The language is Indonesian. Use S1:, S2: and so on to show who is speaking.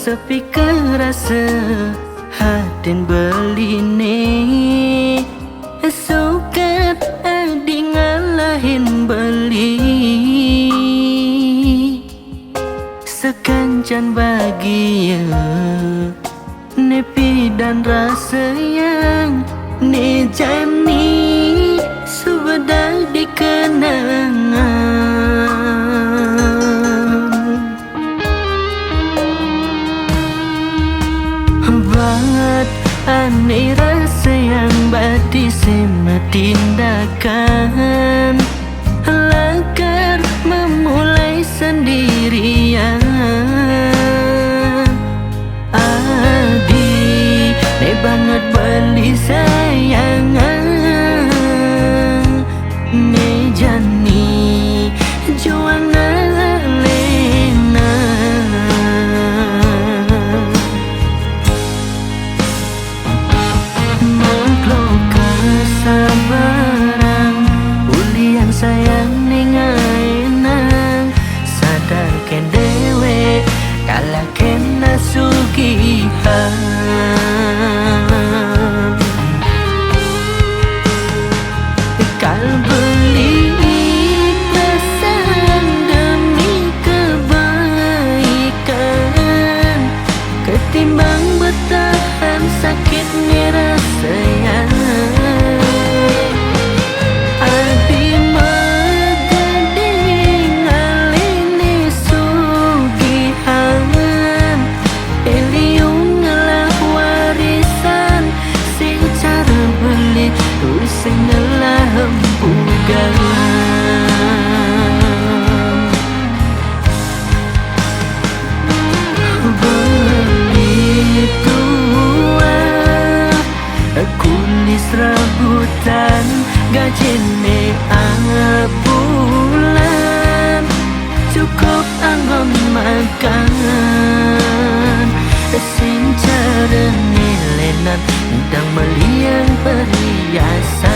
S1: sepi kerasa haden beline sukat adi ngalahin beli sekancan bahagia nepi dan rasa yang nejani sudah dikenangan banget aneh rasa yang badi sema tindakan langkah memulai sendirian adi ne banget beli sayangan ne jani juana lena makhluk kesabaran ulian sayang ningainang sadarkan dewe kala kena sugihan kal beli perasaan demi kebaikan ketimbang bertahan sakitnya rasanya adi megading alini sugihan eliung ngelah warisan secara beli using ngelah hempugan kulis rambutan gajene bulan cukup angon makan sing cara nilenan tentang meliang perhiasan